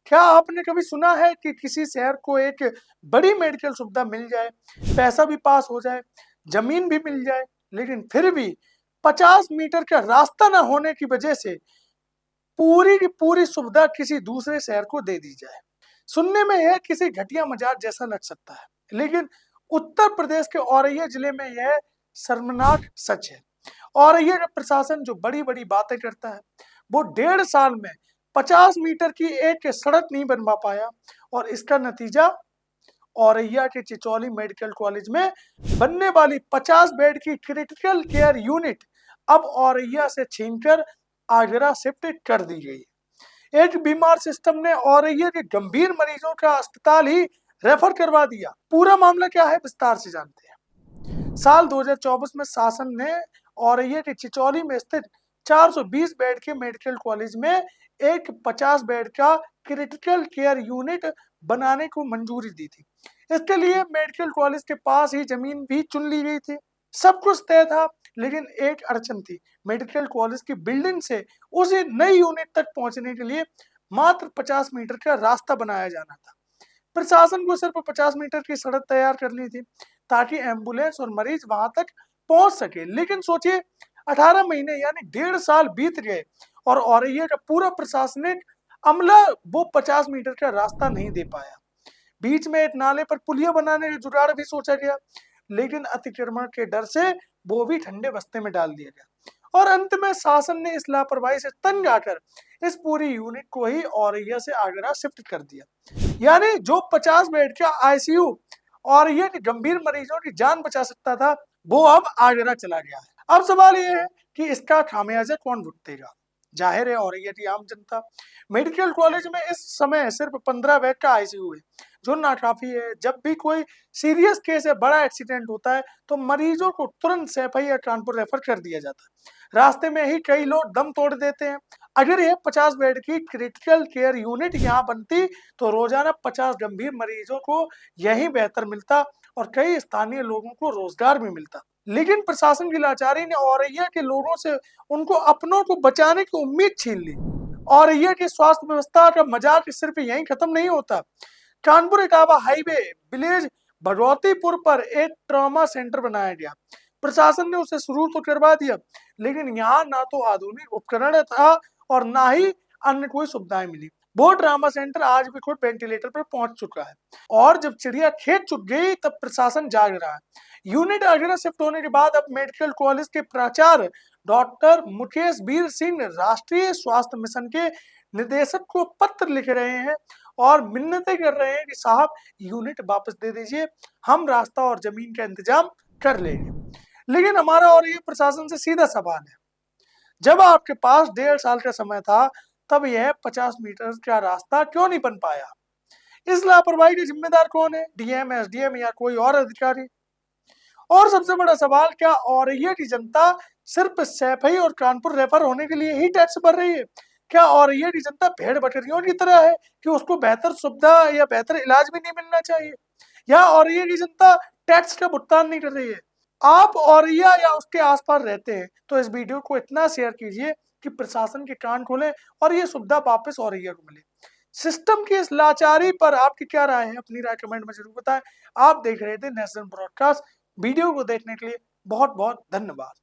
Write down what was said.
क्या आपने कभी सुना है कि किसी शहर को एक बड़ी मेडिकल सुविधा मिल जाए, पैसा भी पास हो जाए, जमीन भी मिल जाए, लेकिन फिर भी 50 मीटर का रास्ता ना होने की वजह से पूरी की पूरी सुविधा किसी दूसरे शहर को दे दी जाए? सुनने में यह किसी घटिया मजाक जैसा लग सकता है, लेकिन उत्तर प्रदेश के औरैया जिले में यह शर्मनाक सच है। औरैया का प्रशासन जो बड़ी-बड़ी बातें करता है, वो 1.5 साल में 50 मीटर की एक सड़क नहीं बनवा पाया और इसका नतीजा औरैया के चिचौली मेडिकल कॉलेज में बनने वाली 50 बेड की क्रिटिकल केयर यूनिट अब औरैया से छीनकर आगरा शिफ्ट कर दी गई। एक बीमार सिस्टम ने औरैया के गंभीर मरीजों का अस्पताल ही रेफर करवा दिया। पूरा मामला क्या है, विस्तार से जानते हैं। साल 2024 में शासन ने औरैया के चिचौली में स्थित 420 बेड के मेडिकल कॉलेज में एक 50 बेड का क्रिटिकल केयर यूनिट बनाने को मंजूरी दी थी। इसके लिए मेडिकल कॉलेज के पास ही जमीन भी चुन ली गई थी। सब कुछ तय था, लेकिन एक अड़चन थी। मेडिकल कॉलेज की बिल्डिंग से उस नई यूनिट तक पहुंचने के लिए मात्र 50 मीटर का रास्ता बनाया जाना था। प्रशासन को सिर्फ 50 मीटर की सड़क तैयार करनी थी ताकि एम्बुलेंस और मरीज वहां तक पहुंच सके। लेकिन सोचिए, 18 महीने यानी 1.5 साल बीत गए और औरैया का पूरा प्रशासनिक अमला वो 50 मीटर का रास्ता नहीं दे पाया। बीच में एक नाले पर पुलिया बनाने का जुगाड़ भी सोचा गया, लेकिन अतिक्रमण के डर से वो भी ठंडे बस्ते में डाल दिया गया और अंत में शासन ने इस लापरवाही से तंग आकर इस पूरी यूनिट को ही औरैया से आगरा शिफ्ट कर दिया। यानी जो 50 बेड का आईसीयू औरैया के गंभीर मरीजों की जान बचा सकता था, वो अब आगरा चला गया है। अब सवाल ये है कि इसका खामियाजा कौन भुगतेगा? जाहिर है औरैया की आम जनता। मेडिकल कॉलेज में इस समय सिर्फ 15 बेड का आईसीयू है, जो नाकाफी है। जब भी कोई सीरियस केस या बड़ा एक्सीडेंट होता है तो मरीजों को तुरंत सैफई या कानपुर रेफर कर दिया जाता है। रास्ते में ही कई लोग दम तोड़ देते हैं। अगर यह 50 बेड की क्रिटिकल केयर यूनिट यहाँ बनती तो रोजाना 50 गंभीर मरीजों को यही बेहतर मिलता और कई स्थानीय लोगों को रोजगार भी मिलता। लेकिन प्रशासन की लाचारी ने औरैया के लोगों से उनको अपनों को बचाने की उम्मीद छीन ली। औरैया की स्वास्थ्य व्यवस्था का मजाक सिर्फ यहीं खत्म नहीं होता। कानपुर इटावा हाईवे विलेज भगवतीपुर पर एक ट्रॉमा सेंटर बनाया गया। प्रशासन ने उसे शुरू तो करवा दिया, लेकिन यहाँ ना तो आधुनिक उपकरण था और ना ही अन्य कोई सुविधाएं मिली। वो ट्रॉमा सेंटर आज भी खुद वेंटिलेटर पर पहुंच चुका है और जब चिड़िया खेत चुक गई तब प्रशासन जाग रहा है। यूनिट आगरा शिफ्ट होने के बाद अब मेडिकल कॉलेज के प्राचार्य डॉक्टर मुकेश वीर सिंह राष्ट्रीय स्वास्थ्य मिशन के निदेशक को पत्र लिख रहे हैं और मिन्नतें कर रहे हैं कि साहब यूनिट वापस दे दीजिए, हम रास्ता और जमीन का इंतजाम कर लेंगे। लेकिन हमारा और ये प्रशासन से सीधा सवाल है, जब आपके पास 1.5 साल का समय था तब यह 50 मीटर का रास्ता क्यों नहीं बन पाया? इस लापरवाही के जिम्मेदार कौन है? डीएम, एसडीएम या कोई और अधिकारी? और सबसे बड़ा सवाल, क्या औरैया की जनता सिर्फ सैफई और कानपुर रेफर होने के लिए ही टैक्स भर रही है? क्या औरैया की जनता भेड़ बकरियों की तरह है कि उसको बेहतर सुविधा या बेहतर इलाज भी नहीं मिलना चाहिए? या औरैया की जनता टैक्स का भुगतान नहीं कर रही है? आप औरैया या उसके आसपास रहते हैं तो इस वीडियो को इतना शेयर कीजिए कि प्रशासन के कान खोलें और ये सुविधा वापस औरैया को मिले। सिस्टम की इस लाचारी पर आपकी क्या राय है? अपनी राय कमेंट में जरूर बताएं। आप देख रहे थे नेशनल ब्रॉडकास्ट। वीडियो को देखने के लिए बहुत बहुत धन्यवाद।